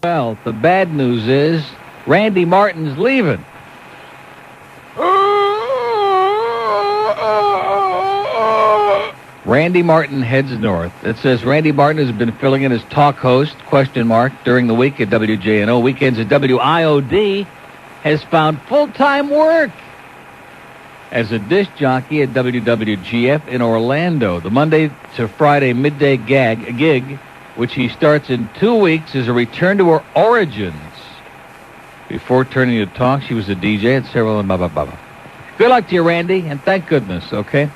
Well, the bad news is Randy Martin's leaving. Randy Martin heads north. It says Randy Martin has been filling in as talk host, during the week at WJNO, weekends at WIOD, has found full-time work as a disc jockey at WWGF in Orlando. The Monday to Friday midday gig, which he starts in 2 weeks, is a return to her origins. Before turning to talk, she was a DJ at several... Good luck to you, Randy, and thank goodness, okay?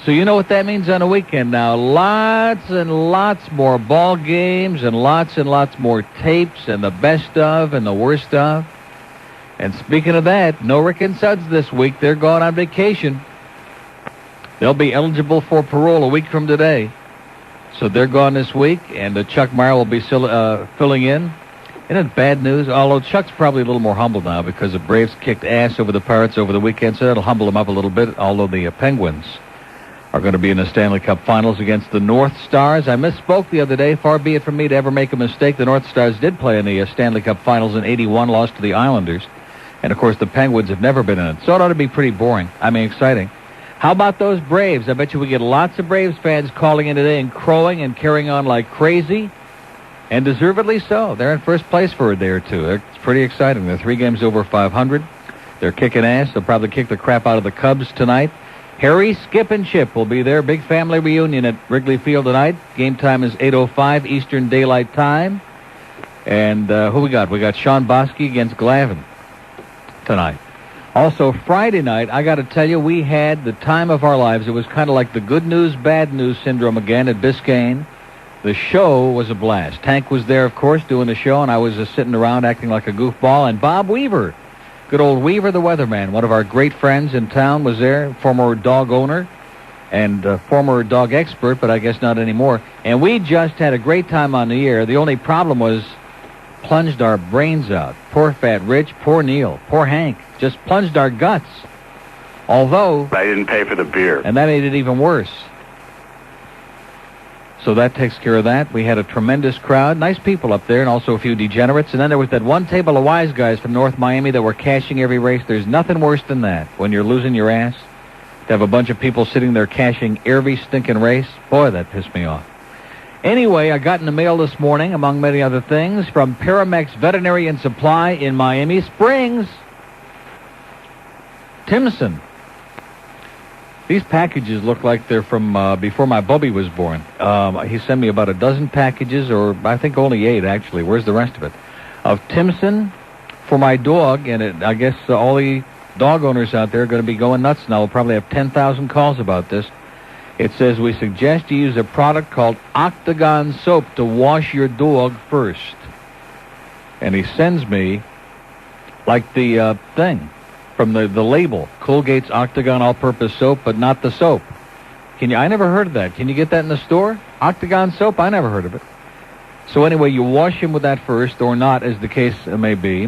So you know what that means on a weekend now. Lots and lots more ball games and lots more tapes and the best of and the worst of. And speaking of that, no Rick and Suds this week. They're going on vacation. They'll be eligible for parole a week from today. So they're gone this week, and Chuck Meyer will be filling in. Isn't it bad news? Although Chuck's probably a little more humble now because the Braves kicked ass over the Pirates over the weekend, so that'll humble him up a little bit, although the Penguins are going to be in the Stanley Cup Finals against the North Stars. I misspoke the other day. Far be it from me to ever make a mistake. The North Stars did play in the Stanley Cup Finals in '81, lost to the Islanders. And, of course, the Penguins have never been in it. So it ought to be pretty boring. I mean, exciting. How about those Braves? I bet you we get lots of Braves fans calling in today and crowing and carrying on like crazy. And deservedly so. They're in first place for a day or two. It's pretty exciting. They're 3 games over 500. They're kicking ass. They'll probably kick the crap out of the Cubs tonight. Harry, Skip, and Chip will be there. Big family reunion at Wrigley Field tonight. Game time is 8:05 Eastern Daylight Time. And who we got? We got Sean Bosky against Glavin tonight. Also, Friday night, I got to tell you, we had the time of our lives. It was kind of like the good news, bad news syndrome again at Biscayne. The show was a blast. Tank was there, of course, doing the show, and I was sitting around acting like a goofball. And Bob Weaver, good old Weaver the weatherman, one of our great friends in town, was there, former dog owner and former dog expert, but I guess not anymore. And we just had a great time on the air. The only problem was plunged our brains out. Poor Fat Rich, poor Neil, poor Hank, just plunged our guts. Although... I didn't pay for the beer. And that made it even worse. So that takes care of that. We had a tremendous crowd. Nice people up there, and also a few degenerates. And then there was that one table of wise guys from North Miami that were cashing every race. There's nothing worse than that. When you're losing your ass, to have a bunch of people sitting there cashing every stinking race. Boy, that pissed me off. Anyway, I got in the mail this morning, among many other things, from Paramex Veterinary and Supply in Miami Springs. Timson. These packages look like they're from before my Bubby was born. He sent me about a dozen packages, or I think only 8, actually. Where's the rest of it? Of Timson for my dog, and I guess all the dog owners out there are going to be going nuts now. We'll probably have 10,000 calls about this. It says, we suggest you use a product called Octagon Soap to wash your dog first. And he sends me, like the thing from the label, Colgate's Octagon All-Purpose Soap, but not the soap. I never heard of that. Can you get that in the store? Octagon Soap? I never heard of it. So anyway, you wash him with that first, or not, as the case may be.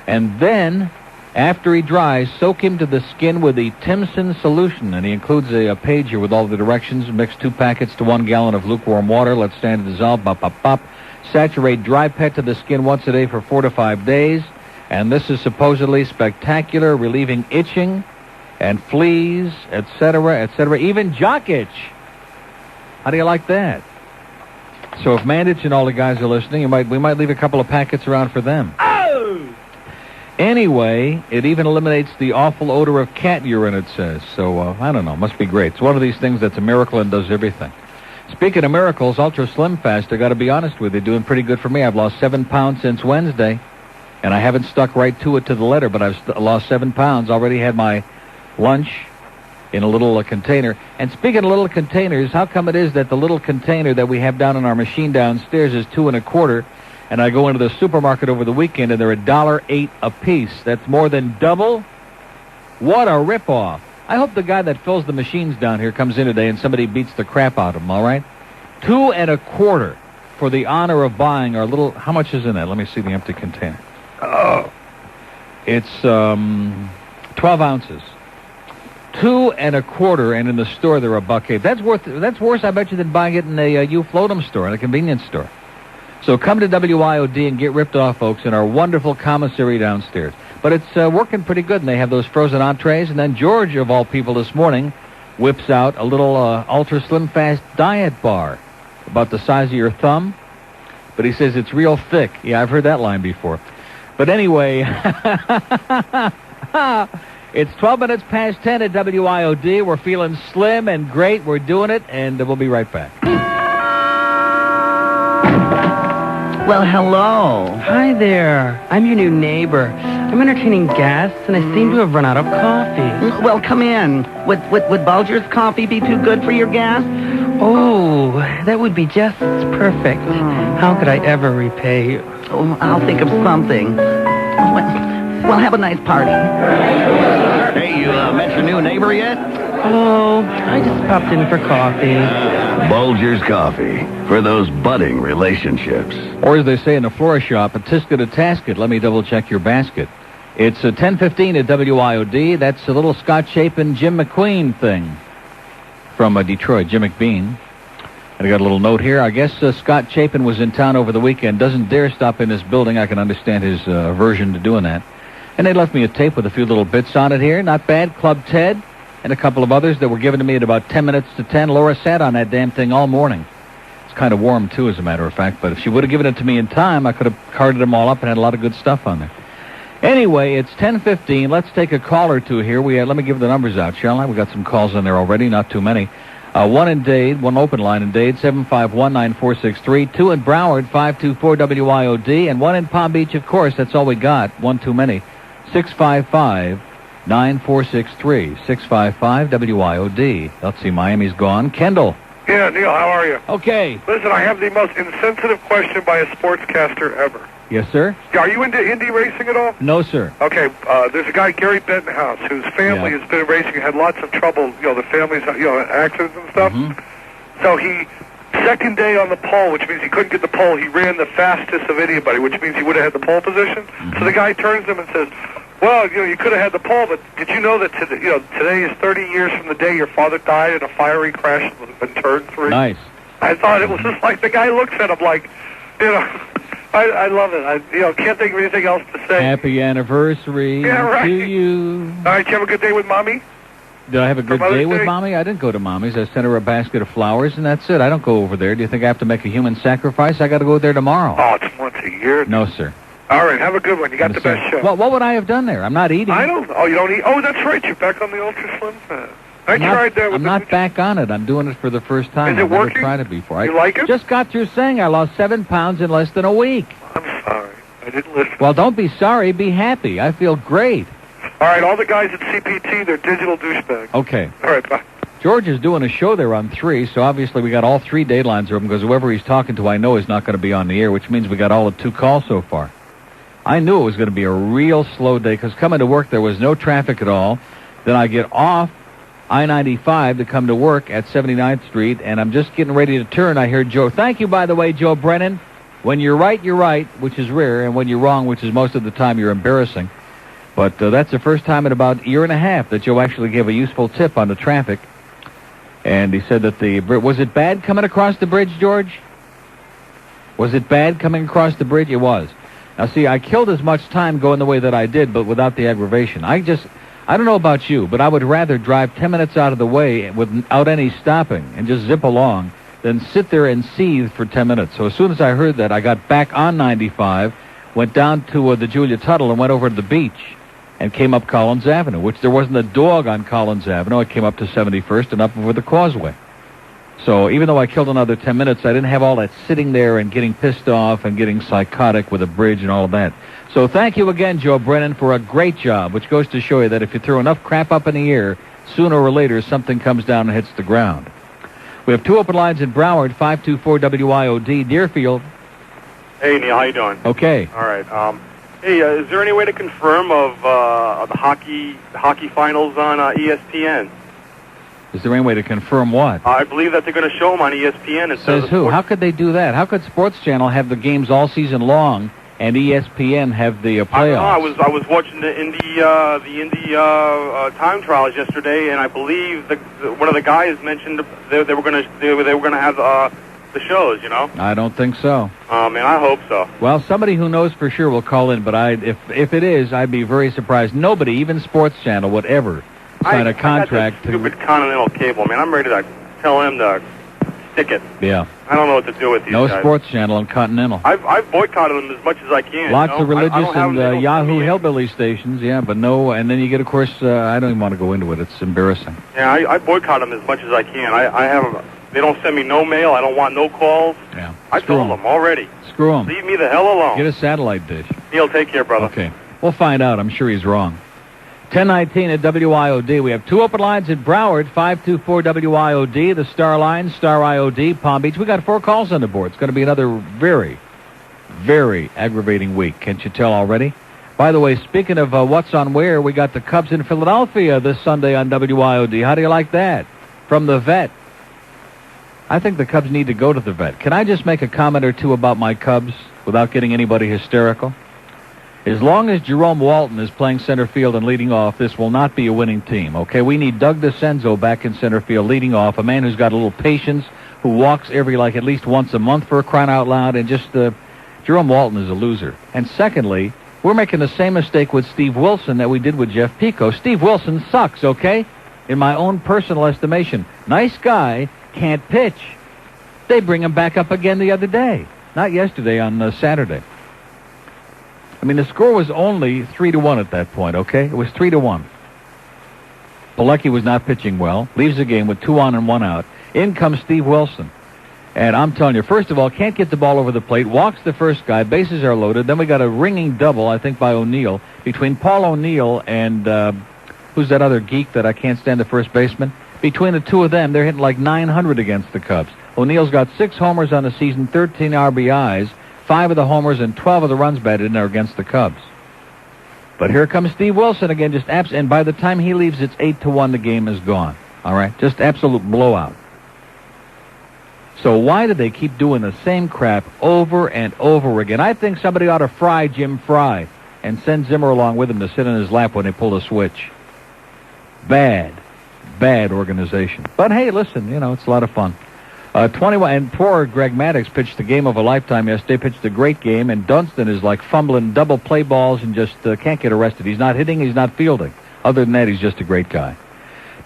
And then, after he dries, soak him to the skin with the Timson solution. And he includes a page here with all the directions. Mix 2 packets to 1 gallon of lukewarm water. Let stand to dissolve. Bop, bop, bop. Saturate dry pet to the skin once a day for 4 to 5 days. And this is supposedly spectacular, relieving itching and fleas, etc., etc., even jock itch. How do you like that? So if Mandich and all the guys are listening, we might leave a couple of packets around for them. Oh! Anyway, it even eliminates the awful odor of cat urine, it says. So, I don't know. Must be great. It's one of these things that's a miracle and does everything. Speaking of miracles, Ultra Slim Fast, I got to be honest with you, doing pretty good for me. I've lost 7 pounds since Wednesday. And I haven't stuck right to it to the letter, but I've lost 7 pounds. Already had my lunch in a little container. And speaking of little containers, how come it is that the little container that we have down in our machine downstairs is $2 1/4, and I go into the supermarket over the weekend and they're $1.08 a piece? That's more than double? What a ripoff. I hope the guy that fills the machines down here comes in today and somebody beats the crap out of him, all right? $2 1/4 for the honor of buying our little... How much is in that? Let me see the empty container. Oh, it's 12 ounces. $2 1/4, and in the store they're $1.08. That's worse, I bet you, than buying it in a U Floatum store, in a convenience store. So come to WIOD and get ripped off, folks, in our wonderful commissary downstairs. But it's working pretty good, and they have those frozen entrees. And then George, of all people, this morning whips out a little Ultra Slim Fast diet bar about the size of your thumb. But he says it's real thick. Yeah, I've heard that line before. But anyway, it's 12 minutes past 10 at WIOD. We're feeling slim and great. We're doing it, and we'll be right back. Well, hello. Hi there. I'm your new neighbor. I'm entertaining guests, and I seem to have run out of coffee. Well, come in. Would Bulger's coffee be too good for your guests? Oh, that would be just perfect. How could I ever repay you? Oh, I'll think of something. Well, have a nice party. Hey, you met your new neighbor yet? Oh, I just popped in for coffee. Bulger's Coffee, for those budding relationships. Or as they say in the florist shop, a tisket, a tasket. Let me double-check your basket. It's 10:15 at WIOD. That's a little Scott Chapin, Jim McQueen thing from Detroit, Jim McBean. And I got a little note here. I guess Scott Chapin was in town over the weekend. Doesn't dare stop in this building. I can understand his aversion to doing that. And they left me a tape with a few little bits on it here. Not bad. Club Ted and a couple of others that were given to me at about 10 minutes to 10. Laura sat on that damn thing all morning. It's kind of warm, too, as a matter of fact. But if she would have given it to me in time, I could have carted them all up and had a lot of good stuff on there. Anyway, it's 10:15. Let's take a call or two here. Let me give the numbers out, shall I? We got some calls on there already, not too many. One in Dade, one open line in Dade, 751-9463. Two in Broward, 524-WIOD. And one in Palm Beach, of course. That's all we got. One too many. 655-9463. 655-WIOD. Let's see, Miami's gone. Kendall. Yeah, Neil, how are you? Okay. Listen, I have the most insensitive question by a sportscaster ever. Yes, sir? Are you into Indy racing at all? No, sir. Okay, there's a guy, Gary Bettenhouse, whose family has been in racing, had lots of trouble, the family's, accidents and stuff. So he, second day on the pole, which means he couldn't get the pole, he ran the fastest of anybody, which means he would have had the pole position. So the guy turns to him and says, well, you could have had the pole, but did you know that today is 30 years from the day your father died in a fiery crash in turn 3? Nice. I thought it was just like, the guy looks at him like, I love it. I can't think of anything else to say. Happy anniversary to you. All right, you have a good day with Mommy? Did I have a good day with Mommy? I didn't go to Mommy's. I sent her a basket of flowers, and that's it. I don't go over there. Do you think I have to make a human sacrifice? I got to go there tomorrow. Oh, it's once a year. No, sir. All right, have a good one. You got the best show. Well, what would I have done there? I'm not eating. I don't. Oh, you don't eat? Oh, that's right. You're back on the Ultra Slim Fast. I tried that. I'm not back on it. I'm doing it for the first time. Is it working? I've never tried it before. You like it? Just got through saying I lost 7 pounds in less than a week. I'm sorry. I didn't listen. Well, don't be sorry. Be happy. I feel great. All right, all the guys at CPT, they're digital douchebags. Okay. All right, bye. George is doing a show there on 3, so obviously we got all 3 daylines open because whoever he's talking to I know is not going to be on the air, which means we got all of 2 calls so far. I knew it was going to be a real slow day because coming to work there was no traffic at all. Then I get off I-95 to come to work at 79th Street, and I'm just getting ready to turn. I hear Joe. Thank you, by the way, Joe Brennan. When you're right, which is rare, and when you're wrong, which is most of the time, you're embarrassing. But that's the first time in about a year and a half that Joe actually gave a useful tip on the traffic. And he said that was it bad coming across the bridge, George? Was it bad coming across the bridge? It was. Now, see, I killed as much time going the way that I did, but without the aggravation. I don't know about you, but I would rather drive 10 minutes out of the way without any stopping and just zip along than sit there and seethe for 10 minutes. So as soon as I heard that, I got back on 95, went down to the Julia Tuttle and went over to the beach and came up Collins Avenue, which there wasn't a dog on Collins Avenue. I came up to 71st and up over the causeway. So even though I killed another 10 minutes, I didn't have all that sitting there and getting pissed off and getting psychotic with a bridge and all of that. So thank you again, Joe Brennan, for a great job, which goes to show you that if you throw enough crap up in the air, sooner or later something comes down and hits the ground. We have 2 open lines in Broward, 524-WIOD, Deerfield. Hey, Neil, how you doing? Okay. All right. Hey, is there any way to confirm of the hockey finals on ESPN? Is there any way to confirm what? I believe that they're going to show them on ESPN. Says who? How could they do that? How could Sports Channel have the games all season long and ESPN have the playoffs? I was watching the Indy time trials yesterday, and I believe one of the guys mentioned they were going to have the shows, you know? I don't think so. Man, I hope so. Well, somebody who knows for sure will call in, but if it is, I'd be very surprised. Nobody, even Sports Channel, would ever sign a contract I got that stupid Continental Cable, man. I'm ready to tell him to stick it. Yeah. I don't know what to do with these No guys. Sports Channel and Continental. I've boycotted them as much as I can. Lots you know? of religious I don't have and them, they don't Yahoo send me hillbilly stations, yeah, but no, and then you get, of course, I don't even want to go into it. It's embarrassing. Yeah, I boycott them as much as I can. I have. They don't send me no mail. I don't want no calls. Yeah. I told them already. Screw them. Leave me the hell alone. Get a satellite dish. Neil, take care, brother. Okay. We'll find out. I'm sure he's wrong. 1019 at WIOD. We have two open lines at Broward, 524 WIOD, the Star Line, Star IOD, Palm Beach. We got 4 calls on the board. It's going to be another very, very aggravating week. Can't you tell already? By the way, speaking of what's on where, we got the Cubs in Philadelphia this Sunday on WIOD. How do you like that? From the Vet. I think the Cubs need to go to the Vet. Can I just make a comment or two about my Cubs without getting anybody hysterical? As long as Jerome Walton is playing center field and leading off, this will not be a winning team, okay? We need Doug DeCenzo back in center field leading off, a man who's got a little patience, who walks at least once a month for crying out loud, and just, Jerome Walton is a loser. And secondly, we're making the same mistake with Steve Wilson that we did with Jeff Pico. Steve Wilson sucks, okay? In my own personal estimation. Nice guy, can't pitch. They bring him back up again the other day. Not yesterday, on Saturday. I mean, the score was only 3-1 at that point, okay? It was 3-1. Pilecki was not pitching well. Leaves the game with 2 on and 1 out. In comes Steve Wilson. And I'm telling you, first of all, can't get the ball over the plate. Walks the first guy. Bases are loaded. Then we got a ringing double, I think, by O'Neill. Between Paul O'Neill and, who's that other geek that I can't stand, the first baseman? Between the two of them, they're hitting like 900 against the Cubs. O'Neill's got 6 homers on the season, 13 RBIs. 5 of the homers and 12 of the runs batted in are against the Cubs. But here comes Steve Wilson again, just and by the time he leaves, it's 8-1. The game is gone. All right, just absolute blowout. So why do they keep doing the same crap over and over again? I think somebody ought to fry Jim Fry and send Zimmer along with him to sit in his lap when they pull the switch. Bad organization. But hey, listen, it's a lot of fun. 21, and poor Greg Maddux pitched the game of a lifetime yesterday, pitched a great game, and Dunston is like fumbling double play balls and just can't get arrested. He's not hitting, he's not fielding. Other than that, he's just a great guy.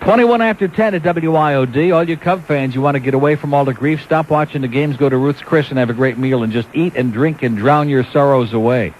21 after 10 at WIOD. All you Cub fans, you want to get away from all the grief, stop watching the games, go to Ruth's Chris and have a great meal and just eat and drink and drown your sorrows away.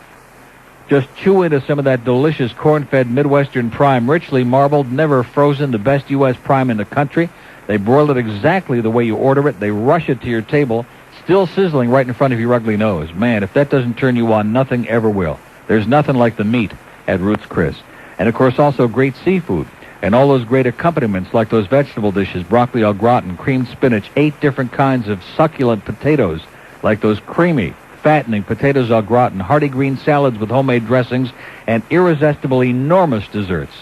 Just chew into some of that delicious corn-fed Midwestern prime, richly marbled, never frozen, the best U.S. prime in the country. They broil it exactly the way you order it. They rush it to your table, still sizzling right in front of your ugly nose. Man, if that doesn't turn you on, nothing ever will. There's nothing like the meat at Ruth's Chris. And, of course, also great seafood and all those great accompaniments like those vegetable dishes, broccoli au gratin, creamed spinach, 8 different kinds of succulent potatoes like those creamy, fattening potatoes au gratin, hearty green salads with homemade dressings, and irresistible, enormous desserts.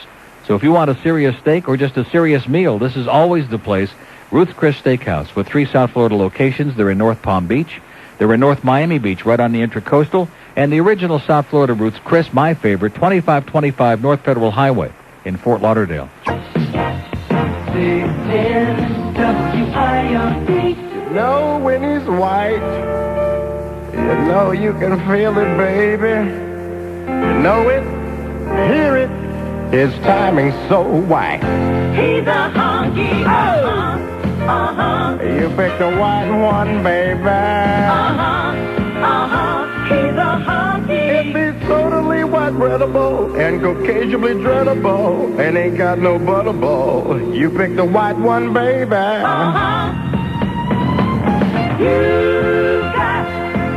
So if you want a serious steak or just a serious meal, this is always the place. Ruth's Chris Steakhouse with 3 South Florida locations. They're in North Palm Beach. They're in North Miami Beach, right on the Intracoastal. And the original South Florida Ruth's Chris, my favorite, 2525 North Federal Highway in Fort Lauderdale. You know when he's white, you know you can feel it, baby. You know it, hear it. His timing's so white. He's a honky, You picked the white one, baby. He's a honky. If he's totally white breadable and Caucasianly dreadable and ain't got no butterball, you picked the white one, baby. You got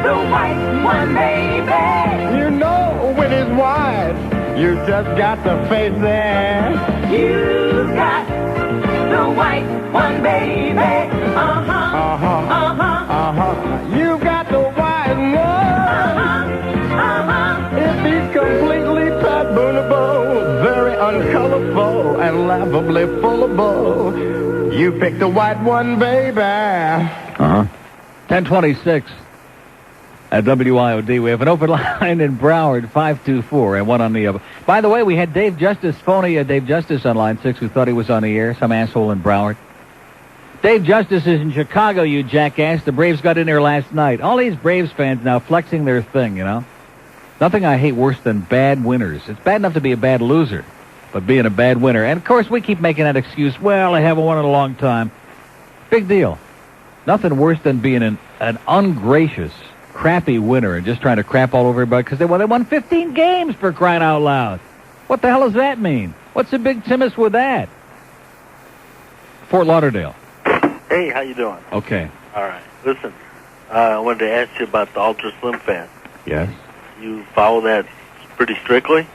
the white one, baby. You know when it's white, you just got to face it. You got the white one, baby. You got the white one. If he's completely pat-boonable, very uncolorful, and laughably fullable, you picked the white one, baby. 1026 at WIOD. We have an open line in Broward, 524, and one on the other. By the way, we had Dave Justice, phony Dave Justice on line 6, who thought he was on the air, some asshole in Broward. Dave Justice is in Chicago, you jackass. The Braves got in there last night. All these Braves fans now flexing their thing, you know. Nothing I hate worse than bad winners. It's bad enough to be a bad loser, but being a bad winner. And, of course, we keep making that excuse, well, I haven't won in a long time. Big deal. Nothing worse than being an ungracious, crappy winner and just trying to crap all over everybody because they won 15 games, for crying out loud. What the hell does that mean? What's the big Timmus with that? Fort Lauderdale. Hey, how you doing? Okay. All right. Listen, I wanted to ask you about the Ultra Slim Fast. Yes. You follow that pretty strictly?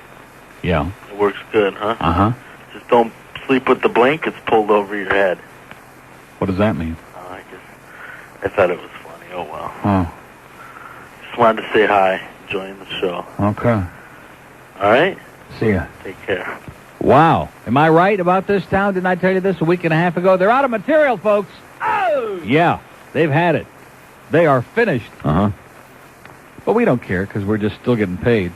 Yeah. It works good, huh? Uh-huh. Just don't sleep with the blankets pulled over your head. What does that mean? I thought it was funny. Oh, well. Oh. Just wanted to say hi. Enjoying the show. Okay. All right? See ya. Take care. Wow. Am I right about this town? Didn't I tell you this a week and a half ago? They're out of material, folks. Oh! Yeah. They've had it. They are finished. Uh-huh. But we don't care because we're just still getting paid.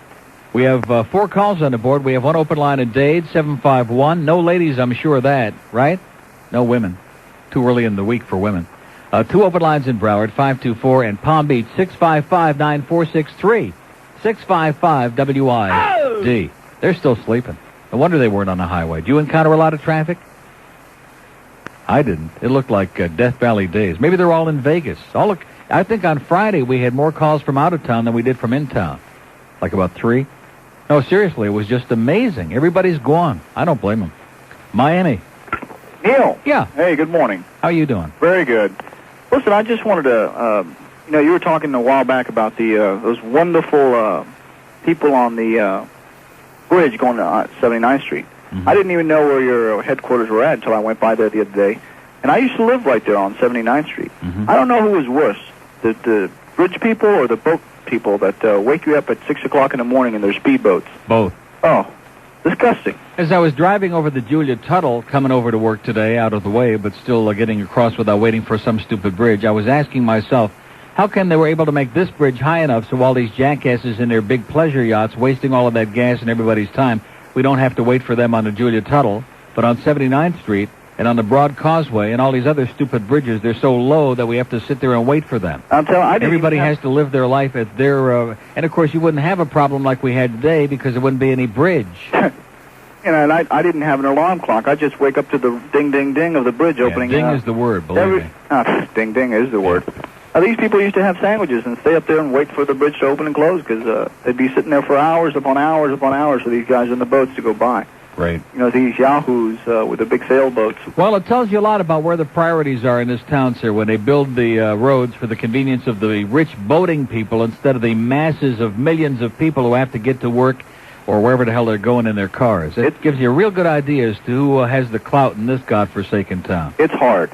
We have 4 calls on the board. We have 1 open line in Dade, 751. No ladies, I'm sure of that, right? No women. Too early in the week for women. 2 open lines in Broward, 524, and Palm Beach, 655-9463. 655-WID. They're still sleeping. No wonder they weren't on the highway. Did you encounter a lot of traffic? I didn't. It looked like Death Valley days. Maybe they're all in Vegas. I think on Friday we had more calls from out of town than we did from in town. Like about 3. No, seriously, it was just amazing. Everybody's gone. I don't blame them. Miami. Neil. Yeah. Hey, good morning. How you doing? Very good. Listen, I just wanted to, you were talking a while back about those wonderful people on the bridge going to 79th Street. Mm-hmm. I didn't even know where your headquarters were at until I went by there the other day. And I used to live right there on 79th Street. Mm-hmm. I don't know who was worse, the bridge people or the boat people that wake you up at 6 o'clock in the morning in their speedboats. Both. Oh, disgusting. As I was driving over the Julia Tuttle, coming over to work today, out of the way, but still getting across without waiting for some stupid bridge, I was asking myself, how come they were able to make this bridge high enough so all these jackasses in their big pleasure yachts, wasting all of that gas and everybody's time, we don't have to wait for them on the Julia Tuttle, but on 79th Street and on the Broad Causeway and all these other stupid bridges, they're so low that we have to sit there and wait for them. Everybody has to live their life at their... and, of course, you wouldn't have a problem like we had today because there wouldn't be any bridge. And I didn't have an alarm clock. I just wake up to the ding, ding, ding of the bridge opening. Ding is the word, believe me. Ding, ding is the word. These people used to have sandwiches and stay up there and wait for the bridge to open and close because they'd be sitting there for hours upon hours upon hours for these guys in the boats to go by. Right. These yahoos with the big sailboats. Well, it tells you a lot about where the priorities are in this town, sir, when they build the roads for the convenience of the rich boating people instead of the masses of millions of people who have to get to work or wherever the hell they're going in their cars. It gives you a real good idea as to who has the clout in this godforsaken town. It's hard.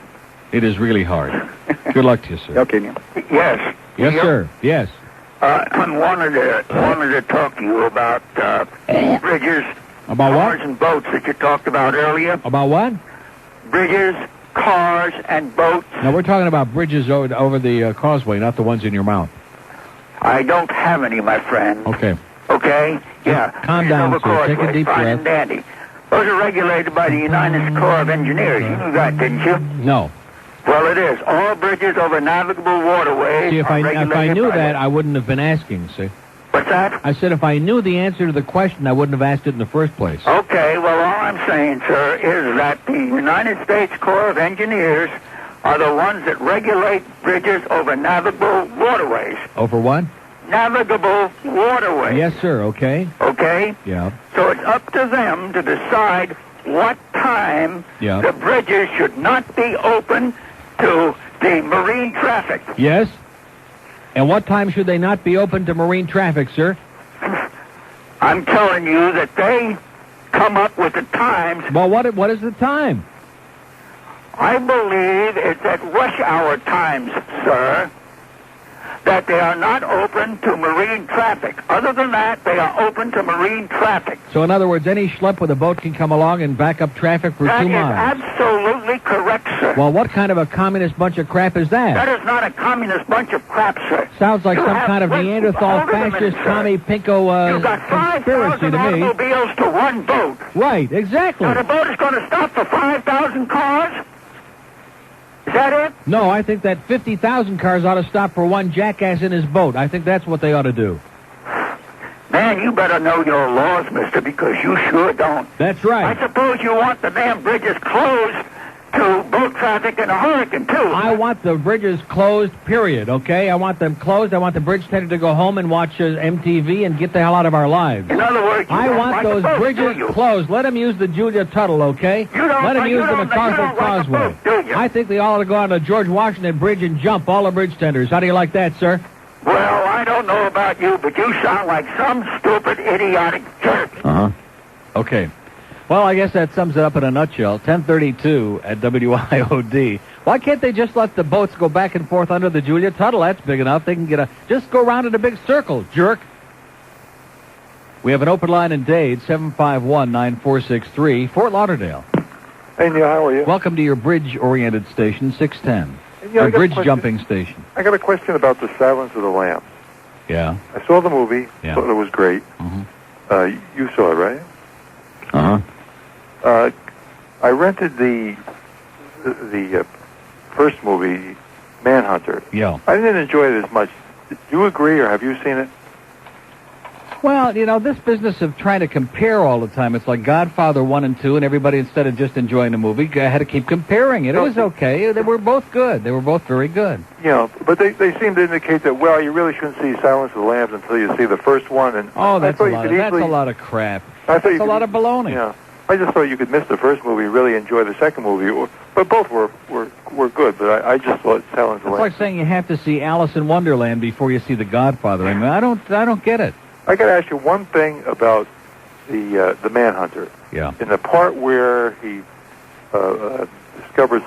It is really hard. Good luck to you, sir. Okay, Neil. Yes. Yes, sir. Yes. I wanted to talk to you about bridges, about cars, what? and boats that you talked about earlier. About what? Bridges, cars, and boats. No, we're talking about bridges over the causeway, not the ones in your mouth. I don't have any, my friend. Okay. Okay? Yeah. Calm down, sir. Take a deep fine breath. and dandy. Those are regulated by the United Corps of Engineers. You knew that, didn't you? No. Well, it is. All bridges over navigable waterways See, if I knew that, I wouldn't have been asking, see? What's that? I said if I knew the answer to the question, I wouldn't have asked it in the first place. Okay, well, all I'm saying, sir, is that the United States Corps of Engineers are the ones that regulate bridges over navigable waterways. Over what? Navigable waterways. Yes, sir. Okay. Okay? Yeah. So it's up to them to decide what time the bridges should not be open to the marine traffic. Yes. And what time should they not be open to marine traffic, sir? I'm telling you that they come up with the times. Well, what is the time? I believe it's at rush hour times, sir, that they are not open to marine traffic. Other than that, they are open to marine traffic. So, in other words, any schlep with a boat can come along and back up traffic for 2 miles. That is absolutely correct, sir. Well, what kind of a communist bunch of crap is that? That is not a communist bunch of crap, sir. Sounds like some kind of Neanderthal fascist commie pinko You've got conspiracy 5,000 to me. automobiles to one boat. Right, exactly. Now, the boat is going to stop for 5,000 cars? Is that it? No, I think that 50,000 cars ought to stop for one jackass in his boat. I think that's what they ought to do. Man, you better know your laws, mister, because you sure don't. That's right. I suppose you want the damn bridges closed to boat traffic in a hurricane, too. I want the bridges closed, period, okay? I want them closed. I want the bridge tender to go home and watch MTV and get the hell out of our lives. In other words, you I don't want like those the boat, bridges do you? closed. Let them use the Julia Tuttle, okay? You don't Let them like- use you the don't- you MacArthur don't like the Causeway. boat, do you? I think they ought to go on the George Washington Bridge and jump all the bridge tenders. How do you like that, sir? Well, I don't know about you, but you sound like some stupid, idiotic jerk. Uh-huh. Okay. Well, I guess that sums it up in a nutshell. 10:32 at WIOD. Why can't they just let the boats go back and forth under the Julia Tuttle? That's big enough. They can just go around in a big circle, jerk. We have an open line in Dade, 751-9463, Fort Lauderdale. Hey, Neil, how are you? Welcome to your bridge-oriented station, 610. Yeah, I Or got a bridge question. jumping station. I got a question about The Silence of the Lambs. Yeah. I saw the movie, Yeah. thought it was great. You saw it, right? Uh-huh. I rented the first movie, Manhunter. Yeah. I didn't enjoy it as much. Do you agree, or have you seen it? Well, you know, this business of trying to compare all the time, it's like Godfather 1 and 2, and everybody, instead of just enjoying the movie, had to keep comparing it. It was okay. They were both good. They were both very good. Yeah, but they seem to indicate that, well, you really shouldn't see Silence of the Lambs until you see the first one. And Oh, I that's a thought you lot. could That's easily- a lot of crap. I thought you That's a could- lot of baloney. Yeah, I just thought you could miss the first movie and really enjoy the second movie. But both were good. But I just thought Silence of the It's Lambs. like saying you have to see Alice in Wonderland before you see The Godfather. I mean, I don't get it. I got to ask you one thing about the Manhunter. Yeah. In the part where he discovers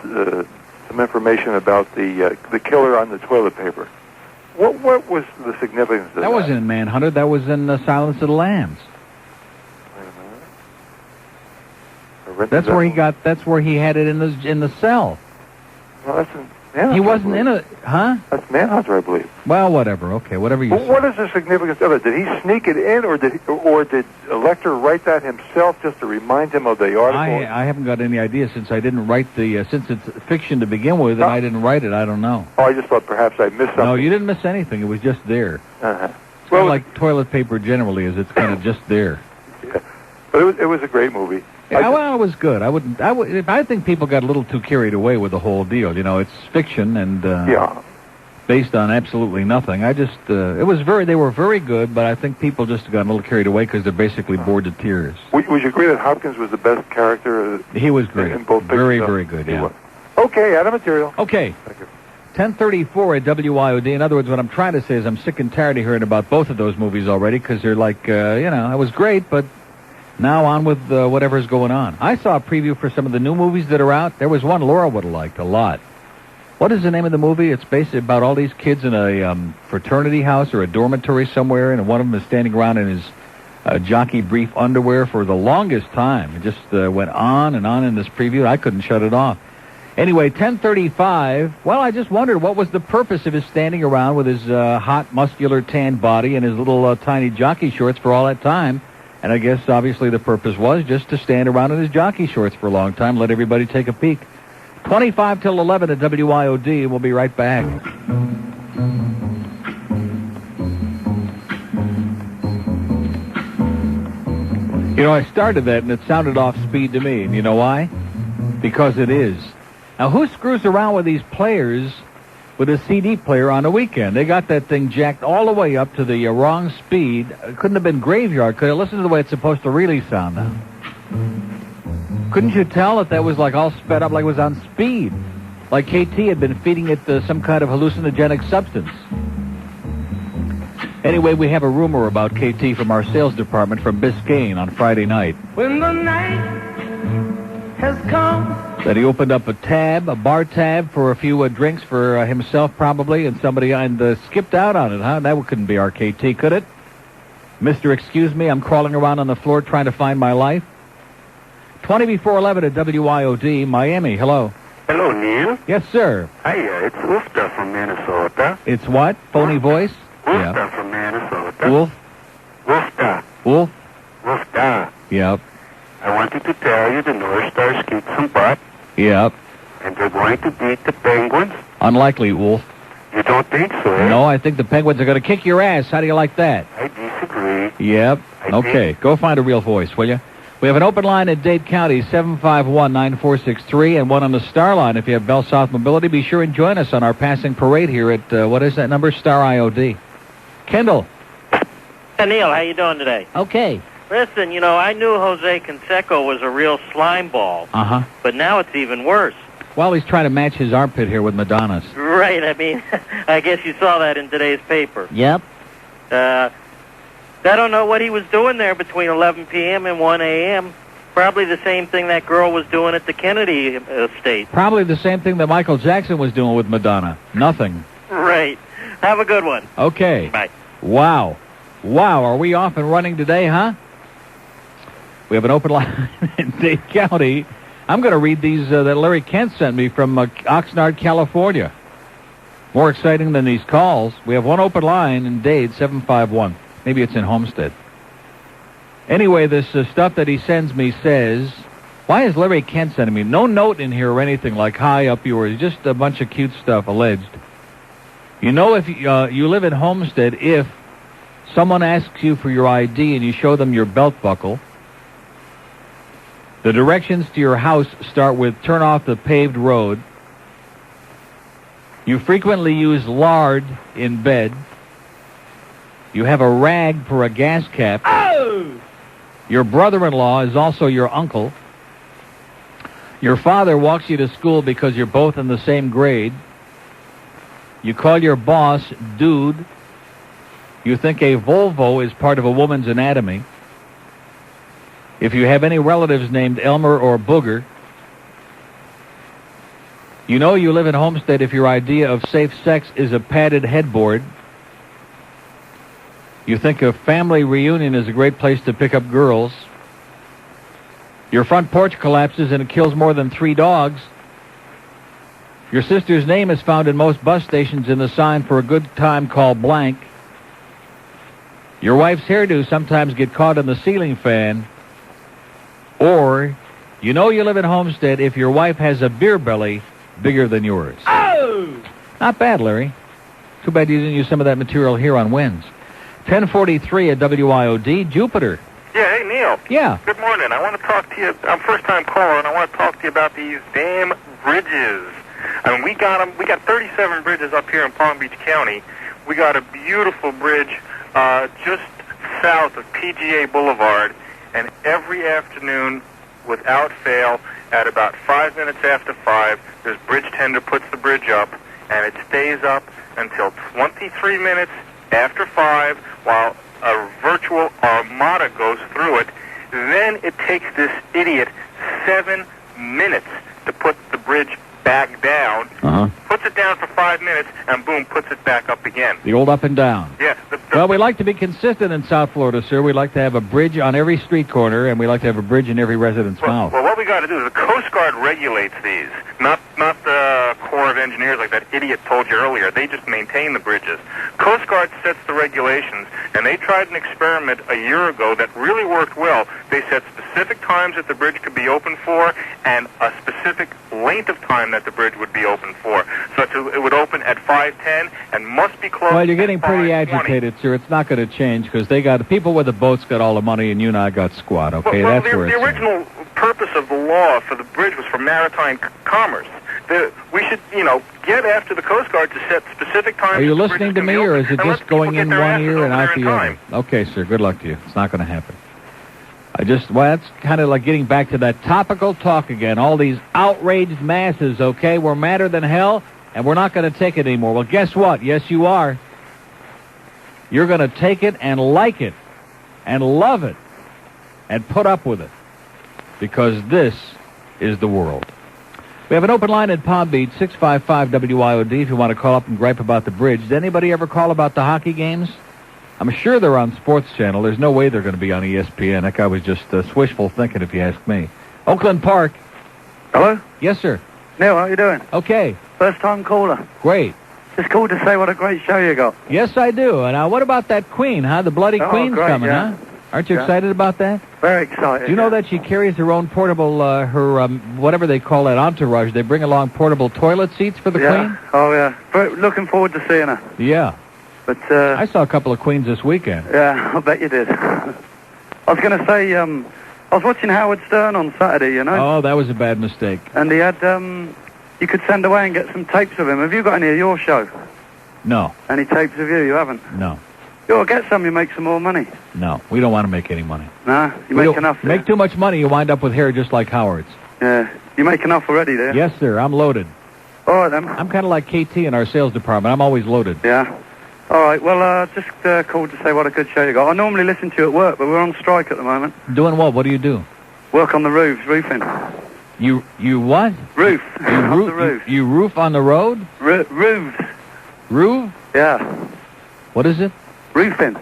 some information about the killer on the toilet paper, what was the significance of that? That wasn't in Manhunter. That was in Silence of the Lambs. That's where he got. That's where he had it in the cell. No, that's in Manhunter. He wasn't in it, huh? That's Manhunter, I believe. Well, whatever. Okay, whatever you Well, say. what is the significance of it? Did he sneak it in, or did Lecter write that himself just to remind him of the article? I haven't got any idea since I didn't write since it's fiction to begin with, and I didn't write it. I don't know. Oh, I just thought perhaps I missed something. No, you didn't miss anything. It was just there. Uh-huh. It's kind of like toilet paper generally is. It's kind of just there. But it was a great movie. Yeah, well, it was good. I think people got a little too carried away with the whole deal. You know, it's fiction and based on absolutely nothing. I just they were very good, but I think people just got a little carried away because they're basically bored to tears. Would you agree that Hopkins was the best character? He was great. In both Very, pictures? very good. He Yeah. was. Okay, out of material. Okay. Thank you. 10:34 at WIOD. In other words, what I'm trying to say is I'm sick and tired of hearing about both of those movies already because they're like, it was great, but now on with whatever's going on. I saw a preview for some of the new movies that are out. There was one Laura would have liked a lot. What is the name of the movie? It's basically about all these kids in a fraternity house or a dormitory somewhere, and one of them is standing around in his jockey brief underwear for the longest time. It just went on and on in this preview. I couldn't shut it off. Anyway, 10:35. Well, I just wondered what was the purpose of his standing around with his hot, muscular, tan body and his little tiny jockey shorts for all that time. And I guess, obviously, the purpose was just to stand around in his jockey shorts for a long time, let everybody take a peek. 25 till 11 at WIOD. We'll be right back. You know, I started that, and it sounded off speed to me. And you know why? Because it is. Now, who screws around with these players with a CD player on the weekend? They got that thing jacked all the way up to the wrong speed. It couldn't have been graveyard, could it? Listen to the way it's supposed to really sound now. Couldn't you tell that was like all sped up, like it was on speed? Like KT had been feeding it some kind of hallucinogenic substance. Anyway, we have a rumor about KT from our sales department from Biscayne on Friday night. When the night has come, That he opened up a bar tab for a few drinks for himself probably, and somebody skipped out on it, huh? That couldn't be our KT, could it? Mr. Excuse me, I'm crawling around on the floor trying to find my life. 20 before 11 at WIOD, Miami. Hello. Hello, Neil. Yes, sir. Hiya, it's Wolfda from Minnesota. It's what? Phony voice? Wolfda from Minnesota. Wolf? Wolfda. Wolf? Wolfda. Yep. I wanted to tell you the North Stars kicked some butt. Yep. And they're going to beat the Penguins? Unlikely, Wolf. You don't think so? No, I think the Penguins are going to kick your ass. How do you like that? I disagree. Yep. Okay, go find a real voice, will you? We have an open line in Dade County, 751-9463, and one on the Star line. If you have Bell South Mobility, be sure and join us on our passing parade here at, what is that number? Star IOD. Kendall. Hey, Neil, how you doing today? Okay. Listen, I knew Jose Canseco was a real slime ball. Uh-huh. But now it's even worse. Well, he's trying to match his armpit here with Madonna's. Right, I mean, I guess you saw that in today's paper. Yep. I don't know what he was doing there between 11 p.m. and 1 a.m. Probably the same thing that girl was doing at the Kennedy estate. Probably the same thing that Michael Jackson was doing with Madonna. Nothing. Right. Have a good one. Okay. Bye. Wow. Wow, are we off and running today, huh? We have an open line in Dade County. I'm going to read these that Larry Kent sent me from Oxnard, California. More exciting than these calls. We have one open line in Dade, 751. Maybe it's in Homestead. Anyway, this stuff that he sends me says, why is Larry Kent sending me? No note in here or anything like high up yours, just a bunch of cute stuff alleged. If you live in Homestead, if someone asks you for your ID and you show them your belt buckle, the directions to your house start with turn off the paved road. You frequently use lard in bed. You have a rag for a gas cap. Oh! Your brother-in-law is also your uncle. Your father walks you to school because you're both in the same grade. You call your boss dude. You think a Volvo is part of a woman's anatomy. If you have any relatives named Elmer or Booger, you live in Homestead if your idea of safe sex is a padded headboard. You think a family reunion is a great place to pick up girls. Your front porch collapses and it kills more than 3 dogs. Your sister's name is found in most bus stations in the sign for a good time called blank. Your wife's hairdo sometimes get caught in the ceiling fan. Or, you live in Homestead if your wife has a beer belly bigger than yours. Oh! Not bad, Larry. Too bad you didn't use some of that material here on Winds. 1043 at WIOD, Jupiter. Yeah, hey, Neil. Yeah. Good morning. I want to talk to you. I'm a first-time caller, and I want to talk to you about these damn bridges. I mean, we got them. We got 37 bridges up here in Palm Beach County. We got a beautiful bridge just south of PGA Boulevard, and every afternoon, without fail, at about 5 minutes after 5, this bridge tender puts the bridge up, and it stays up until 23 minutes after 5, while a virtual armada goes through it. Then it takes this idiot 7 minutes to put the bridge back down, puts it down for 5 minutes, and boom, puts it back up again. The old up and down. Yeah. Well, we like to be consistent in South Florida, sir. We like to have a bridge on every street corner, and we like to have a bridge in every resident's mouth. Well, what we got to do is the Coast Guard regulates these, not the Corps of Engineers like that idiot told you earlier. They just maintain the bridges. Coast Guard sets the regulations, and they tried an experiment a year ago that really worked well. They set specific times that the bridge could be open for and a specific length of time that the bridge would be open for. So it would open at 5:10 and must be closed. Well, you're getting pretty agitated, sir. It's not going to change because the people with the boats got all the money and you and I got squat, okay? Well, that's where the original purpose of the law for the bridge was for maritime commerce. We should, get after the Coast Guard to set specific times. Are you listening to me, or is it just going in one ear and out the other? Okay, sir, good luck to you. It's not going to happen. That's kind of like getting back to that topical talk again. All these outraged masses, okay? We're madder than hell, and we're not going to take it anymore. Well, guess what? Yes, you are. You're going to take it and like it and love it and put up with it because this is the world. We have an open line in Palm Beach, 655-WIOD, if you want to call up and gripe about the bridge. Did anybody ever call about the hockey games? I'm sure they're on Sports Channel. There's no way they're going to be on ESPN. That guy was just wishful thinking, if you ask me. Oakland Park. Hello? Yes, sir. Neil, how you doing? Okay. First-time caller. Great. Just called to say what a great show you got. Yes, I do. And what about that Queen, huh? The bloody Queen's great, coming, yeah. huh? Aren't you Yeah. excited about that? Very excited. Do you know that she carries her own portable, whatever they call that, entourage? They bring along portable toilet seats for the Queen? Oh, yeah. Looking forward to seeing her. Yeah. But, I saw a couple of Queens this weekend. yeah, I bet you did. I was going to say, I was watching Howard Stern on Saturday, you know? Oh, that was a bad mistake. And he had, you could send away and get some tapes of him. Have you got any of your show? No, Any tapes of you? You haven't? no, You ought to get some, you make some more money. no. We don't want to make any money. Nah, you We make don't- enough. Make too much money, you wind up with hair just like Howard's. Yeah, you make enough already there. Yes, sir. I'm loaded. All right, then. I'm kind of like KT in our sales department. I'm always loaded. Yeah. All right, well, just called to say what a good show you got. I normally listen to you at work, but we're on strike at the moment. Doing what? What do you do? Work on the roofs, roofing. You what? Roof. You On roof? the roof. You roof on the road? Roofs. Roof? Yeah. What is it? Roofing.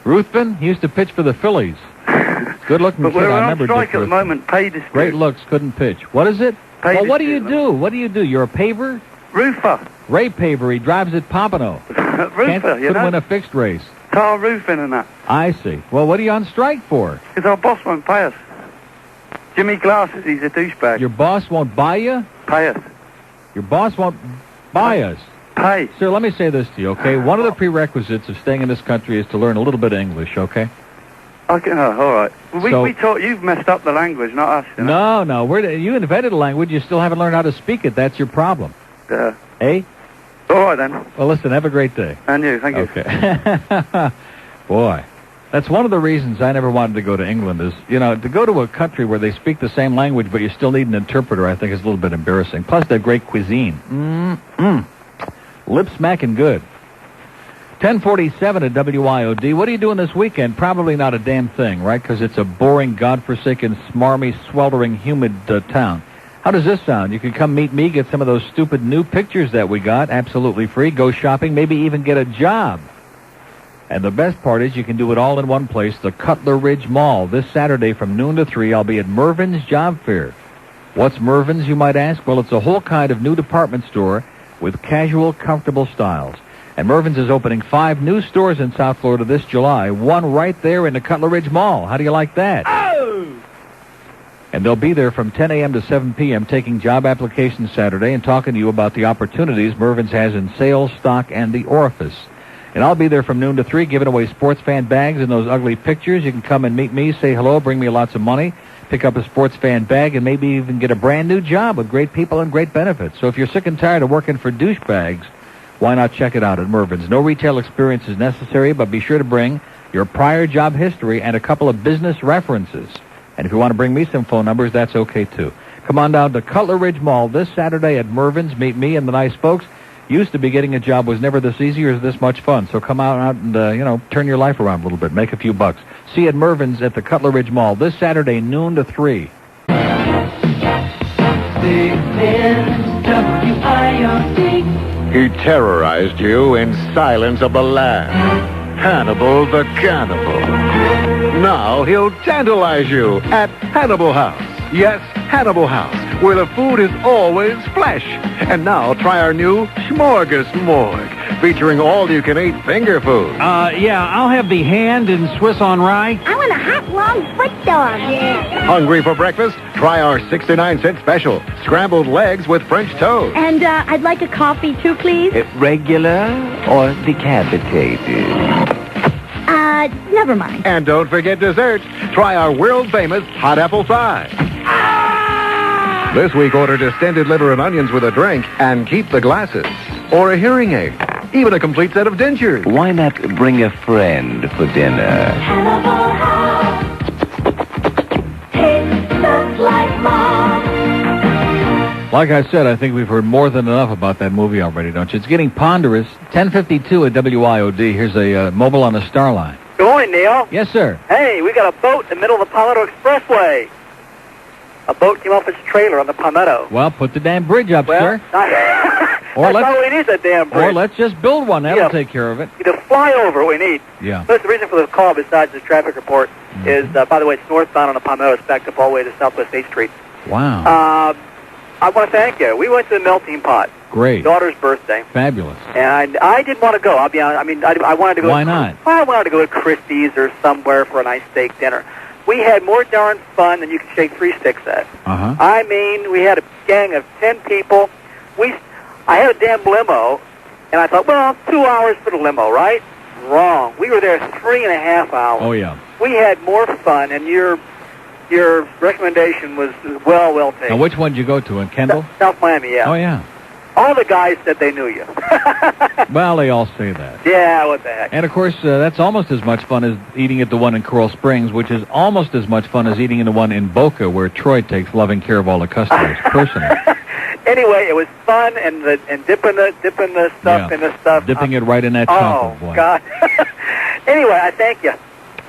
Ruthven? He used to pitch for the Phillies. Good looking But kid. we're I on remember strike Dick at the Ruthven. moment. Pay dispute. Great looks, couldn't pitch. What is it? Pay Well, what do you dispute, do? What do you do? You're a paver? Roofer. Ray Paver. He drives at Pompano. Roofer, you Couldn't know? win a fixed race. Tar roofing and that. I see. Well, what are you on strike for? Because our boss won't pay us. Jimmy Glasses, he's a douchebag. Your boss won't buy you? Pay us. Your boss won't buy us? Pay. Sir, let me say this to you, okay? One of the prerequisites of staying in this country is to learn a little bit of English, okay? Okay, all right. So- We taught you've messed up the language, not us. You know? No. You invented a language. You still haven't learned how to speak it. That's your problem. Yeah. Eh? All right, then. Well, listen, have a great day. And you, thank you. Okay. Boy, that's one of the reasons I never wanted to go to England is, to go to a country where they speak the same language, but you still need an interpreter, I think is a little bit embarrassing. Plus, they have great cuisine. Lip smacking good. 1047 at WIOD. What are you doing this weekend? Probably not a damn thing, right? Because it's a boring, godforsaken, smarmy, sweltering, humid town. How does this sound? You can come meet me, get some of those stupid new pictures that we got, absolutely free, go shopping, maybe even get a job. And the best part is you can do it all in one place, the Cutler Ridge Mall. This Saturday from noon to 3, I'll be at Mervyn's Job Fair. What's Mervyn's, you might ask? Well, it's a whole kind of new department store with casual, comfortable styles. And Mervyn's is opening 5 new stores in South Florida this July, one right there in the Cutler Ridge Mall. How do you like that? Oh! And they'll be there from 10 a.m. to 7 p.m. taking job applications Saturday and talking to you about the opportunities Mervyn's has in sales, stock, and the orifice. And I'll be there from noon to 3 giving away sports fan bags and those ugly pictures. You can come and meet me, say hello, bring me lots of money, pick up a sports fan bag, and maybe even get a brand new job with great people and great benefits. So if you're sick and tired of working for douchebags, why not check it out at Mervyn's? No retail experience is necessary, but be sure to bring your prior job history and a couple of business references. And if you want to bring me some phone numbers, that's okay, too. Come on down to Cutler Ridge Mall this Saturday at Mervyn's. Meet me and the nice folks. Used to be getting a job was never this easy or this much fun. So come out and, turn your life around a little bit. Make a few bucks. See you at Mervyn's at the Cutler Ridge Mall this Saturday, noon to 3. He terrorized you in Silence of the Lambs. Hannibal the Cannibal. Now he'll tantalize you at Hannibal House. Yes, Hannibal House, where the food is always flesh. And now try our new Smorgasmorg, featuring all-you-can-eat finger food. Yeah, I'll have the hand and Swiss on rye. I want a hot, long foot dog. Yeah. Hungry for breakfast? Try our 69-cent special, scrambled legs with French toast. And I'd like a coffee, too, please. Regular or decapitated? Never mind. And don't forget dessert. Try our world-famous hot apple pie. This week, order distended liver and onions with a drink and keep the glasses. Or a hearing aid. Even a complete set of dentures. Why not bring a friend for dinner? Hannibal House. Tastes just like Mom. Like I said, I think we've heard more than enough about that movie already, don't you? It's getting ponderous. 10:52 at WIOD. Here's a mobile on the Starline. Good morning, Neil. Yes, sir. Hey, we got a boat in the middle of the Palmetto Expressway. A boat came off its trailer on the Palmetto. Well, put the damn bridge up, sir. Or That's all we need is a damn bridge. Or let's just build one. That'll Yeah. take care of it. The flyover we need. Yeah. But the reason for the call, besides this traffic report, is, by the way, it's northbound on the Palmetto. It's backed up all the way to Southwest 8th Street. Wow. I want to thank you. We went to the melting pot Great. Daughter's birthday. Fabulous. And I didn't want to go. I'll be honest. I mean, I wanted to go. Why not? I wanted to go to Christie's or somewhere for a nice steak dinner. We had more darn fun than you could shake 3 sticks at. Uh-huh. I mean, we had a gang of 10 people. I had a damn limo, and I thought, well, 2 hours for the limo, right? Wrong. We were there 3.5 hours. Oh, yeah. We had more fun, and your recommendation was well taken. Now, which one did you go to, in Kendall? South Miami, yeah. Oh, yeah. All the guys said they knew you. Well, they all say that. Yeah, what the heck. And, of course, that's almost as much fun as eating at the one in Coral Springs, which is almost as much fun as eating in the one in Boca, where Troy takes loving care of all the customers personally. Anyway, it was fun, and dipping the stuff in the stuff. Dipping it right in that chocolate, boy. Oh, God. Anyway, I thank you.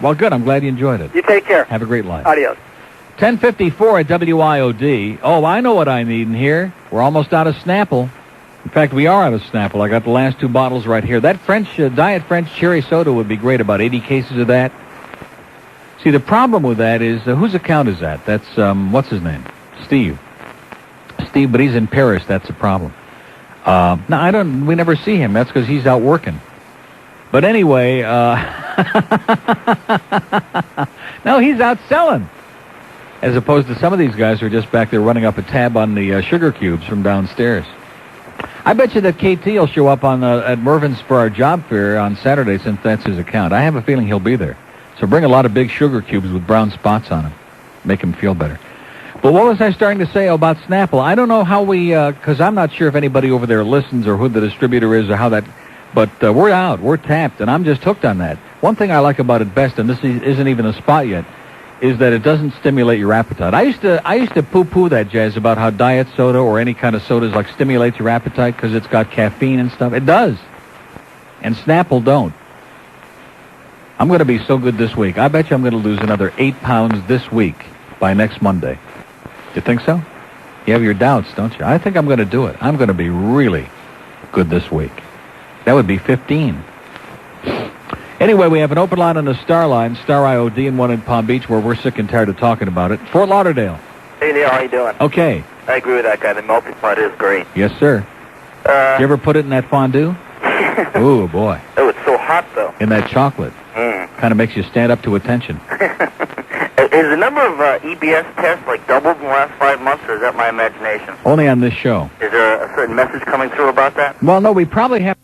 Well, good. I'm glad you enjoyed it. You take care. Have a great life. Adios. 10:54 at WIOD. Oh, I know what I need in here. We're almost out of Snapple. In fact, we are out of Snapple. I got the last 2 bottles right here. That Diet French cherry soda would be great. About 80 cases of that. See, the problem with that is, whose account is that? That's, what's his name? Steve, but he's in Paris. That's the problem. No, we never see him. That's because he's out working. But anyway, no, he's out selling. As opposed to some of these guys who are just back there running up a tab on the sugar cubes from downstairs. I bet you that KT will show up at Mervin's for our job fair on Saturday, since that's his account. I have a feeling he'll be there. So bring a lot of big sugar cubes with brown spots on them. Make him feel better. But what was I starting to say about Snapple? I don't know how we, because I'm not sure if anybody over there listens or who the distributor is or how that, but we're out. We're tapped, and I'm just hooked on that. One thing I like about it best, and this isn't even a spot yet, is that it doesn't stimulate your appetite. I used to poo-poo that jazz about how diet soda or any kind of sodas like stimulates your appetite because it's got caffeine and stuff. It does. And Snapple don't. I'm going to be so good this week. I bet you I'm going to lose another 8 pounds this week by next Monday. You think so? You have your doubts, don't you? I think I'm going to do it. I'm going to be really good this week. That would be 15. Anyway, we have an open line on the Star Line, Star IOD, and one in Palm Beach, where we're sick and tired of talking about it. Fort Lauderdale. Hey, Neil, how you doing? Okay. I agree with that guy. The melting pot is great. Yes, sir. Did you ever put it in that fondue? Ooh, boy. Oh, it's so hot, though. In that chocolate. Kind of makes you stand up to attention. Is the number of EBS tests, doubled in the last 5 months, or is that my imagination? Only on this show. Is there a certain message coming through about that? Well, no, we probably have...